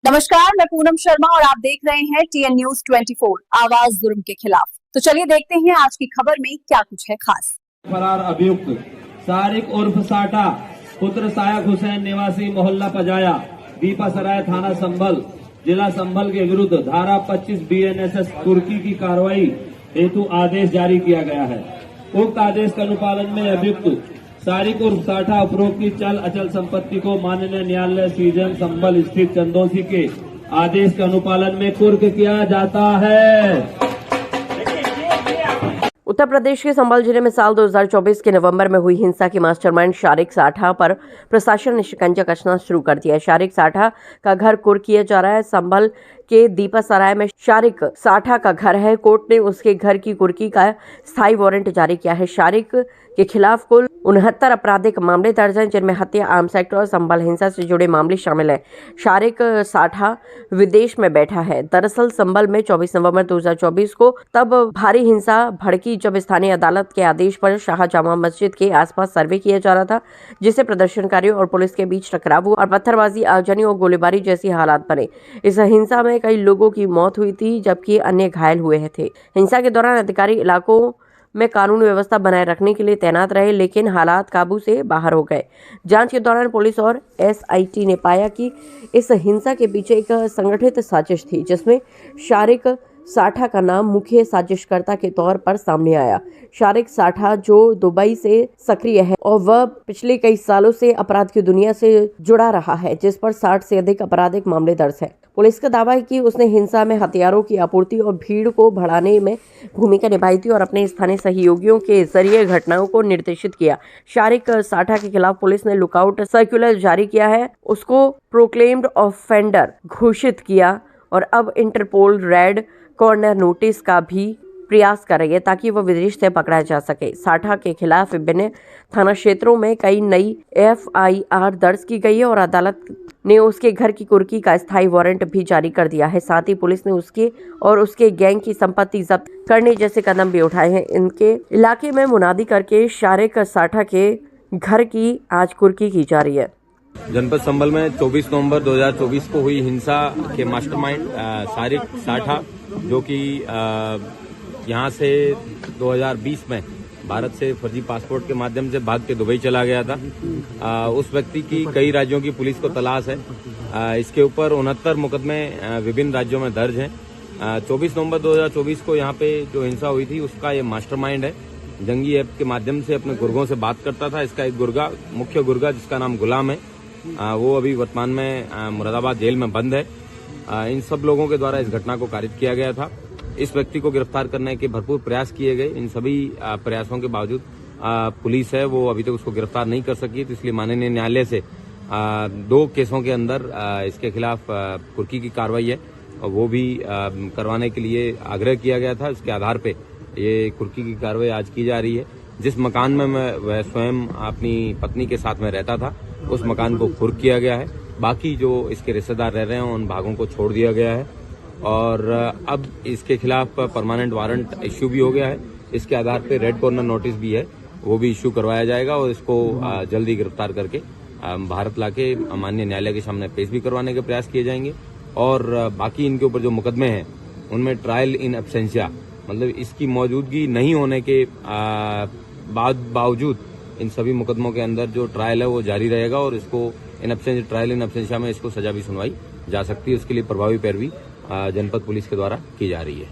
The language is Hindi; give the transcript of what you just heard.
नमस्कार, मैं पूनम शर्मा और आप देख रहे हैं TN News 24 आवाज जुर्म के खिलाफ। तो चलिए देखते हैं आज की खबर में क्या कुछ है खास। फरार अभियुक्त सारिक उर्फ साटा पुत्र सायक हुसैन निवासी मोहल्ला पजाया दीपासराय थाना संभल जिला संभल के विरुद्ध धारा 25 BNSS कुर्की की कार्रवाई हेतु आदेश जारी किया गया है। उक्त आदेश के अनुपालन में अभियुक्त सारिक उर्फ साठा उपरोक्त की चल अचल संपत्ति को माननीय न्यायालय सीजन संभल स्थित चंदौसी के आदेश के अनुपालन में कुर्क किया जाता है। उत्तर प्रदेश के संभल जिले में साल 2024 के नवंबर में हुई हिंसा के मास्टरमाइंड शारिक साठा पर प्रशासन ने शिकंजा कसना शुरू कर दिया है। शारिक साठा का घर कुर्क किया जा रहा है। संभल के दीपासराय में शारिक साठा का घर है। कोर्ट ने उसके घर की कुर्की का स्थायी वारंट जारी किया है। शारिक के खिलाफ कुल 69 आपराधिक मामले दर्ज हैं, जिनमें हत्या, आर्म्स एक्ट और संभल हिंसा से जुड़े मामले शामिल हैं। शारिक साठा विदेश में बैठा है। दरअसल संभल में 24 नवंबर 2024 को तब भारी हिंसा भड़की जब स्थानीय अदालत के आदेश पर शाह जामा मस्जिद के आसपास सर्वे किया जा रहा था, जिससे प्रदर्शनकारियों और पुलिस के बीच टकराव हुआ और पत्थरबाजी, आगजनी और गोलीबारी जैसी हालात बने। इस हिंसा में कई लोगों की मौत हुई थी, जबकि अन्य घायल हुए थे। हिंसा के दौरान अधिकारी इलाकों में कानून व्यवस्था बनाए रखने के लिए तैनात रहे, लेकिन हालात काबू से बाहर हो गए। जांच के दौरान पुलिस और SIT ने पाया कि इस हिंसा के पीछे एक संगठित साजिश थी, जिसमें शारिक साठा का नाम मुख्य साजिशकर्ता के तौर पर सामने आया। शारिक साठा जो दुबई से सक्रिय है और वह पिछले कई सालों से अपराध की दुनिया से जुड़ा रहा है, जिस पर 60 से अधिक आपराधिक मामले दर्ज हैं। पुलिस का दावा है कि उसने हिंसा में हथियारों की आपूर्ति और भीड़ को बढ़ाने में भूमिका निभाई थी और अपने स्थानीय सहयोगियों के जरिए घटनाओं को निर्देशित किया। शारिक साठा के खिलाफ पुलिस ने लुकआउट सर्कुलर जारी किया है, उसको प्रोक्लेम्ड ऑफेंडर घोषित किया और अब इंटरपोल रेड कॉर्नर नोटिस का भी प्रयास कर रही है ताकि वह विदेश से पकड़ा जा सके। साठा के खिलाफ विभिन्न थाना क्षेत्रों में कई नई FIR दर्ज की गई है और अदालत ने उसके घर की कुर्की का स्थायी वारंट भी जारी कर दिया है। साथ ही पुलिस ने उसके और उसके गैंग की संपत्ति जब्त करने जैसे कदम भी उठाए हैं। इनके इलाके में मुनादी करके शारिक साठा के घर की आज कुर्की की जा रही है। जनपद संभल में 24 नवंबर 2024 को हुई हिंसा के मास्टरमाइंड शारिक साठा, जो कि यहाँ से 2020 में भारत से फर्जी पासपोर्ट के माध्यम से भाग के दुबई चला गया था। उस व्यक्ति की कई राज्यों की पुलिस को तलाश है। इसके ऊपर 69 मुकदमे विभिन्न राज्यों में दर्ज हैं। 24 नवंबर 2024 को यहाँ पे जो हिंसा हुई थी उसका ये मास्टरमाइंड है। जंगी ऐप के माध्यम से अपने गुर्गों से बात करता था। इसका एक गुर्गा, मुख्य गुर्गा जिसका नाम गुलाम है, वो अभी वर्तमान में मुरादाबाद जेल में बंद है। इन सब लोगों के द्वारा इस घटना को कारित किया गया था। इस व्यक्ति को गिरफ्तार करने के भरपूर प्रयास किए गए। इन सभी प्रयासों के बावजूद पुलिस है वो अभी तक उसको गिरफ्तार नहीं कर सकी, तो इसलिए माननीय न्यायालय से 2 केसों के अंदर इसके खिलाफ कुर्की की कार्रवाई है और वो भी करवाने के लिए आग्रह किया गया था। इसके आधार पे ये कुर्की की कार्रवाई आज की जा रही है। जिस मकान में वह स्वयं अपनी पत्नी के साथ में रहता था, उस मकान को कुर्क किया गया है। बाकी जो इसके रिश्तेदार रह रहे हैं उन भागों को छोड़ दिया गया है और अब इसके खिलाफ परमानेंट वारंट इश्यू भी हो गया है। इसके आधार पे रेड कॉर्नर नोटिस भी है, वो भी इश्यू करवाया जाएगा और इसको जल्दी गिरफ्तार करके भारत लाके माननीय न्यायालय के सामने पेश भी करवाने के प्रयास किए जाएंगे। और बाकी इनके ऊपर जो मुकदमे हैं उनमें ट्रायल इन एब्सेंशिया, मतलब इसकी मौजूदगी नहीं होने के बावजूद इन सभी मुकदमों के अंदर जो ट्रायल है वो जारी रहेगा और इसको ट्रायल इन एब्सेंशिया में इसको सजा भी सुनवाई जा सकती है। उसके लिए प्रभावी पैरवी जनपद पुलिस के द्वारा की जा रही है।